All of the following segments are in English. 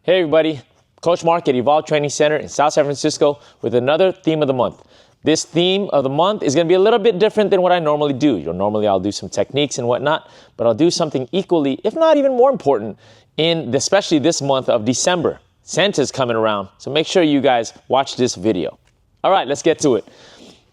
Hey everybody, Coach Mark at Evolve Training Center in South San Francisco with another theme of the month. This theme of the month is going to be a little bit different than what I normally do. Normally I'll do some techniques and whatnot, but I'll do something equally, if not even more important, especially this month of December. Santa's coming around, so make sure you guys watch this video. All right, let's get to it.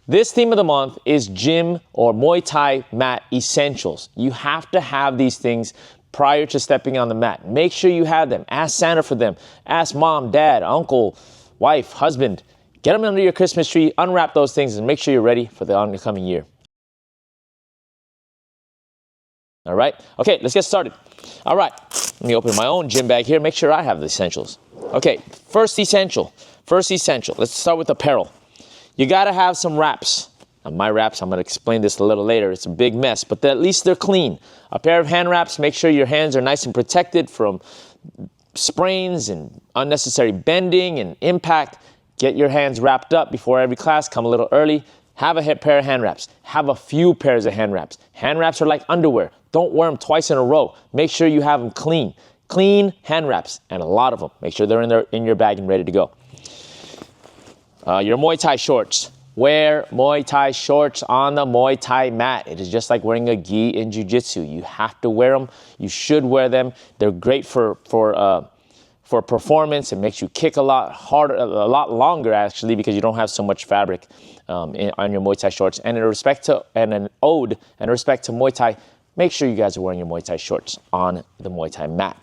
This theme of the month is gym or Muay Thai mat essentials. You have to have these things prior to stepping on the mat. Make sure you have them. Ask Santa for them. Ask mom, dad, uncle, wife, husband. Get them under your Christmas tree, unwrap those things, and make sure you're ready for the oncoming year. All right? Okay, let's get started. All right, let me open my own gym bag here, make sure I have the essentials. Okay, first essential. Let's start with apparel. You gotta have some wraps. Now, my wraps, I'm going to explain this a little later. It's a big mess, but at least they're clean. A pair of hand wraps, make sure your hands are nice and protected from sprains and unnecessary bending and impact. Get your hands wrapped up before every class. Come a little early. Have a pair of hand wraps. Have a few pairs of hand wraps. Hand wraps are like underwear. Don't wear them twice in a row. Make sure you have them clean. Clean hand wraps, and a lot of them. Make sure they're in your bag and ready to go. Your Muay Thai shorts. Wear Muay Thai shorts on the Muay Thai mat. It is just like wearing a gi in jiu-jitsu. You have to wear them. You should wear them. They're great for performance. It makes you kick a lot harder, a lot longer actually, because you don't have so much fabric on your Muay Thai shorts. And in respect to Muay Thai, make sure you guys are wearing your Muay Thai shorts on the Muay Thai mat.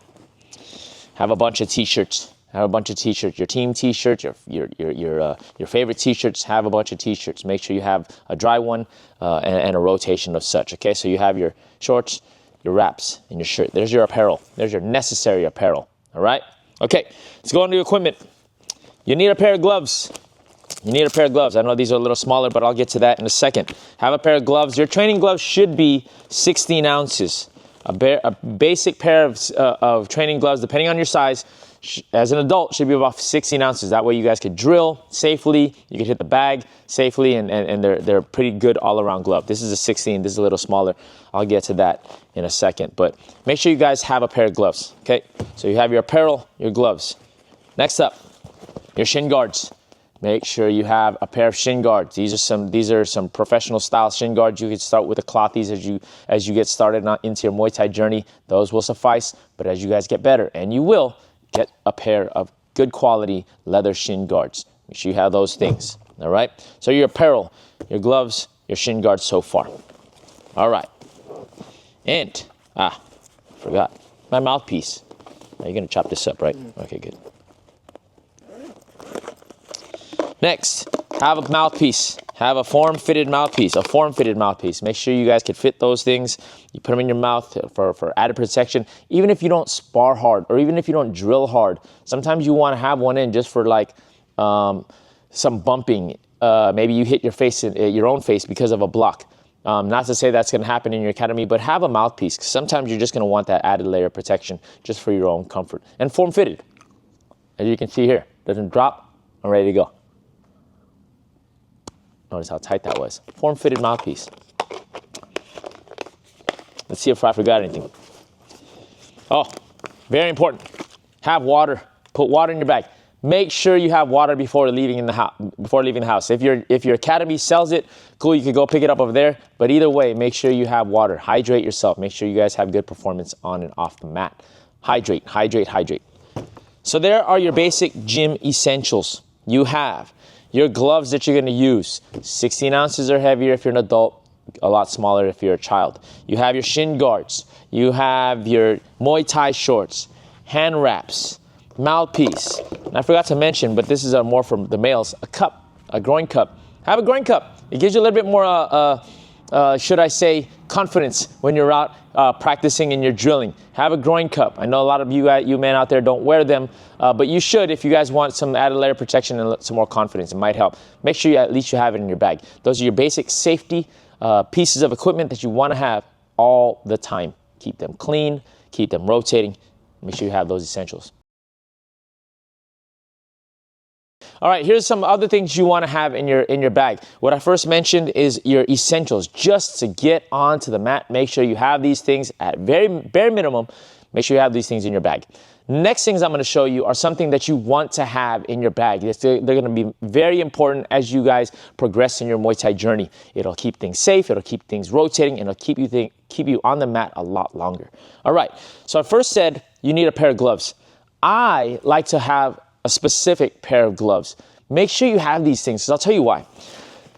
Have a bunch of t-shirts. Have a bunch of t-shirts, your team t-shirts, your favorite t-shirts. Have a bunch of t-shirts. Make sure you have a dry one and a rotation of such. Okay, so you have your shorts, your wraps, and your shirt. There's your apparel. There's your necessary apparel. All right. Okay, let's go on to equipment. You need a pair of gloves. I know these are a little smaller, but I'll get to that in a second. Have a pair of gloves. Your training gloves should be 16 ounces. A basic pair of training gloves, depending on your size, as an adult, should be about 16 ounces. That way you guys could drill safely, you can hit the bag safely, and they're a pretty good all-around glove. This is a 16, this is a little smaller. I'll get to that in a second, but make sure you guys have a pair of gloves, okay? So you have your apparel, your gloves. Next up, your shin guards. Make sure you have a pair of shin guards. These are some professional style shin guards. You can start with the clothies as you get started into your Muay Thai journey. Those will suffice, but as you guys get better, and you will, get a pair of good quality leather shin guards. Make sure you have those things, all right? So your apparel, your gloves, your shin guards so far. All right. And, forgot, my mouthpiece. Now you're gonna chop this up, right? Okay, good. Next, have a mouthpiece. Have a form-fitted mouthpiece. Make sure you guys can fit those things. You put them in your mouth for added protection. Even if you don't spar hard or even if you don't drill hard, sometimes you want to have one in just for like some bumping. Maybe you hit your own face because of a block. Not to say that's going to happen in your academy, but have a mouthpiece. 'Cause sometimes you're just going to want that added layer of protection just for your own comfort. And form-fitted. As you can see here, doesn't drop. I'm ready to go. Notice how tight that was. Form-fitted mouthpiece. Let's see if I forgot anything. Oh, very important. Have water. Put water in your bag. Make sure you have water before leaving the house. If your academy sells it, cool, you can go pick it up over there. But either way, make sure you have water. Hydrate yourself. Make sure you guys have good performance on and off the mat. Hydrate. So there are your basic gym essentials. You have your gloves that you're going to use. 16 ounces or heavier if you're an adult, a lot smaller if you're a child. You have your shin guards. You have your Muay Thai shorts, hand wraps, mouthpiece. And I forgot to mention, but this is more for the males, a cup, a groin cup. Have a groin cup. It gives you a little bit more, should I say, confidence when you're out practicing and you're drilling. Have a groin cup. I know a lot of you men out there don't wear them, but you should if you guys want some added layer of protection and some more confidence. It might help. Make sure at least you have it in your bag. Those are your basic safety pieces of equipment that you want to have all the time. Keep them clean, keep them rotating. Make sure you have those essentials. All right, here's some other things you want to have in your bag. What I first mentioned is your essentials. Just to get onto the mat, make sure you have these things at very bare minimum. Make sure you have these things in your bag. Next things I'm going to show you are something that you want to have in your bag. They're going to be very important as you guys progress in your Muay Thai journey. It'll keep things safe, it'll keep things rotating, and it'll keep you on the mat a lot longer. All right, so I first said you need a pair of gloves. I like to have a specific pair of gloves. Make sure you have these things, because I'll tell you why.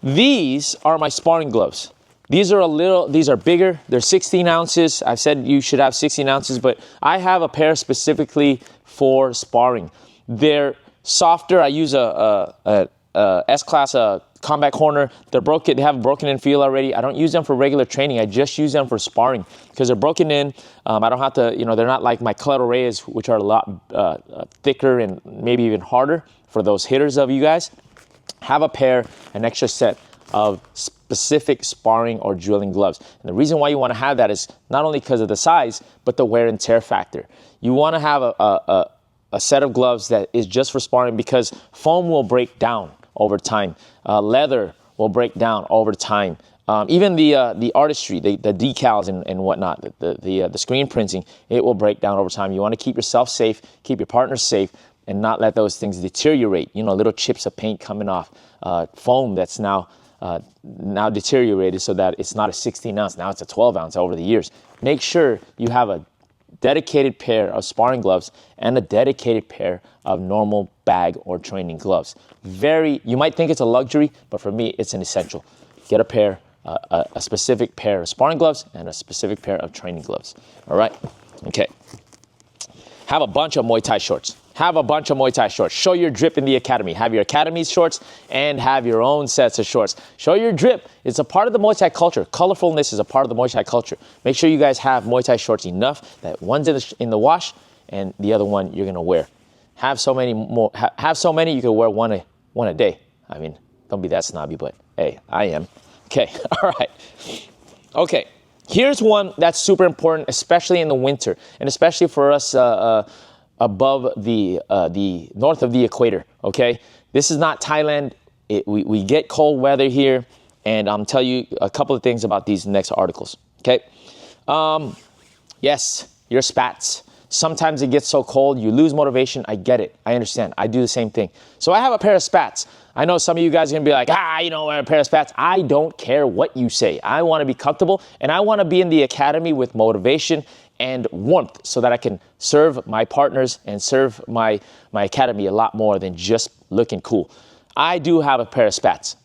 These are my sparring gloves. These are bigger, they're 16 ounces. I've said you should have 16 ounces, but I have a pair specifically for sparring. They're softer. I use a S-Class combat corner. They have a broken in feel already. I don't use them for regular training. I just use them for sparring because they're broken in. I don't have to, they're not like my Collateral Reyes, which are a lot thicker and maybe even harder for those hitters of you guys. Have a pair, an extra set of specific sparring or drilling gloves. And the reason why you want to have that is not only because of the size, but the wear and tear factor. You want to have a set of gloves that is just for sparring because foam will break down over time. Leather will break down over time. Even the artistry, the decals and whatnot, the screen printing, it will break down over time. You want to keep yourself safe, keep your partner safe, and not let those things deteriorate. Little chips of paint coming off, foam that's now deteriorated so that it's not a 16 ounce, now it's a 12 ounce over the years. Make sure you have a dedicated pair of sparring gloves and a dedicated pair of normal bag or training gloves. You might think it's a luxury, but for me, it's an essential. Get a pair, a specific pair of sparring gloves and a specific pair of training gloves. All right? Okay. Have a bunch of Muay Thai shorts. Have a bunch of Muay Thai shorts. Show your drip in the academy. Have your academy's shorts and have your own sets of shorts. Show your drip. It's a part of the Muay Thai culture. Colorfulness is a part of the Muay Thai culture. Make sure you guys have Muay Thai shorts enough that one's in the wash and the other one you're gonna wear. Have so many more. Have so many you can wear one a day. I mean, don't be that snobby, but hey, I am. Okay. All right. Okay. Here's one that's super important, especially in the winter, and especially for us above the north of the equator. Okay, this is not Thailand. We get cold weather here, and I'm telling you a couple of things about these next articles. Okay, yes, your spats. Sometimes it gets so cold, you lose motivation. I get it. I understand. I do the same thing. So I have a pair of spats. I know some of you guys are gonna be like, wear a pair of spats. I don't care what you say. I wanna be comfortable and I wanna be in the academy with motivation and warmth so that I can serve my partners and serve my academy a lot more than just looking cool. I do have a pair of spats.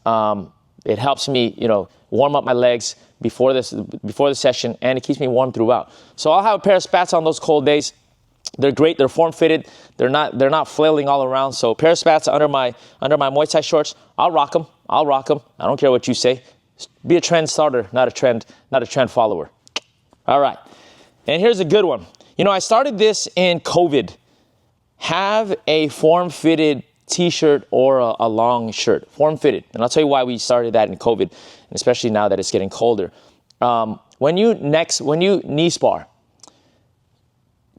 It helps me, warm up my legs before the session, and it keeps me warm throughout. So I'll have a pair of spats on those cold days. They're great. They're form fitted. They're not flailing all around. So a pair of spats under my Muay Thai shorts. I'll rock them. I don't care what you say. Be a trend starter, not a trend follower. All right. And here's a good one. I started this in COVID. Have a form fitted t-shirt or a long shirt, form fitted. And I'll tell you why we started that in COVID, and especially now that it's getting colder. When you knee spar,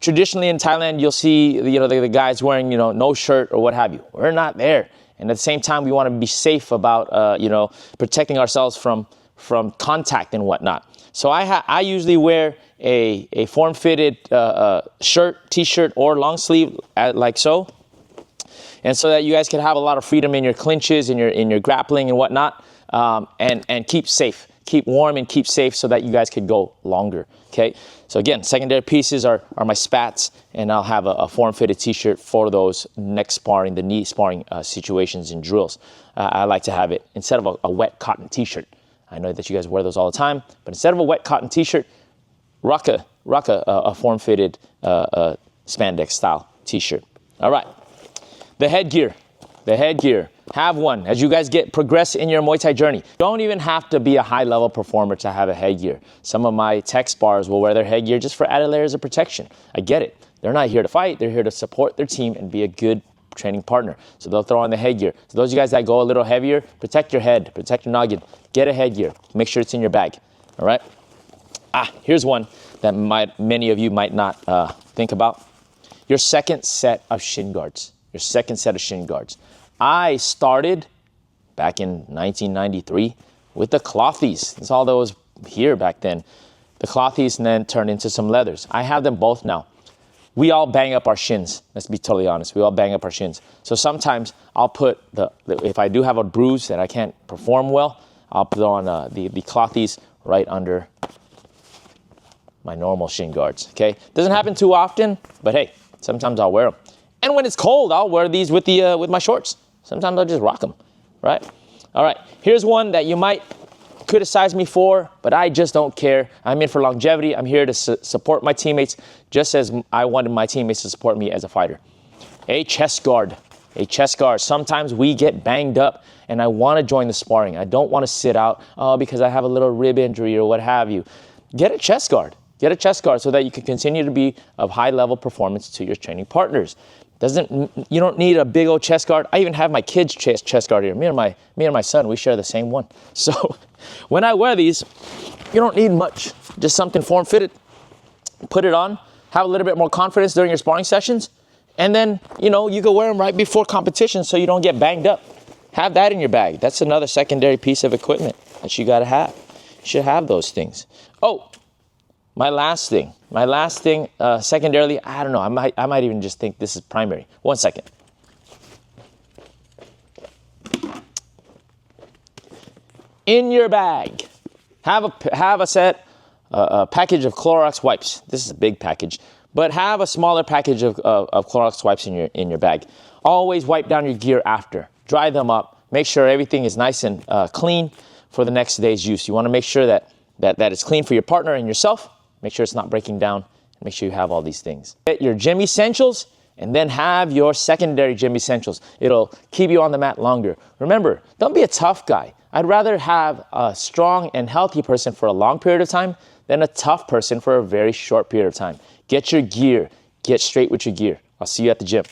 traditionally in Thailand, you'll see the guys wearing no shirt or what have you. We're not there, and at the same time, we want to be safe about protecting ourselves from contact and whatnot. So I usually wear a form-fitted shirt, t-shirt, or long sleeve like so, and so that you guys can have a lot of freedom in your clinches, in your grappling and whatnot, and keep safe. Keep warm and keep safe so that you guys could go longer, okay? So again, secondary pieces are my spats, and I'll have a form-fitted t-shirt for those neck sparring, the knee sparring situations and drills. I like to have it instead of a wet cotton t-shirt. I know that you guys wear those all the time, but instead of a wet cotton t-shirt, rock a form-fitted spandex style t-shirt. All right, the headgear. Have one as you guys progress in your Muay Thai journey. Don't even have to be a high-level performer to have a headgear. Some of my tech spars will wear their headgear just for added layers of protection. I get it. They're not here to fight. They're here to support their team and be a good training partner. So they'll throw on the headgear. So those of you guys that go a little heavier, protect your head, protect your noggin. Get a headgear. Make sure it's in your bag. All right? Here's one that many of you might not think about. Your second set of shin guards. I started back in 1993 with the clothies. That's all that was here back then. The clothies and then turned into some leathers. I have them both now. we all bang up our shins. Let's be totally honest. We all bang up our shins. So sometimes I'll put if I do have a bruise that I can't perform well, I'll put on the clothies right under my normal shin guards, okay? Doesn't happen too often, but hey, sometimes I'll wear them. And when it's cold, I'll wear these with my shorts. Sometimes I'll just rock them, right? All right, here's one that you might criticize me for, but I just don't care. I'm in for longevity. I'm here to support my teammates just as I wanted my teammates to support me as a fighter. A chest guard. A chest guard. Sometimes we get banged up and I want to join the sparring. I don't want to sit out because I have a little rib injury or what have you. Get a chest guard. Get a chest guard so that you can continue to be of high level performance to your training partners. You don't need a big old chest guard. I even have my kid's chest guard here. Me and my son, we share the same one. So when I wear these, you don't need much. Just something form fitted. Put it on. Have a little bit more confidence during your sparring sessions. And then, you can wear them right before competition so you don't get banged up. Have that in your bag. That's another secondary piece of equipment that you gotta have. You should have those things. Oh, my last thing, secondarily, I don't know, I might even just think this is primary. 1 second. In your bag, have a package of Clorox wipes. This is a big package, but have a smaller package of Clorox wipes in your bag. Always wipe down your gear after. Dry them up. Make sure everything is nice and clean for the next day's use. You want to make sure that it's clean for your partner and yourself. Make sure it's not breaking down. Make sure you have all these things. Get your gym essentials and then have your secondary gym essentials. It'll keep you on the mat longer. Remember, don't be a tough guy. I'd rather have a strong and healthy person for a long period of time than a tough person for a very short period of time. Get your gear. Get straight with your gear. I'll see you at the gym.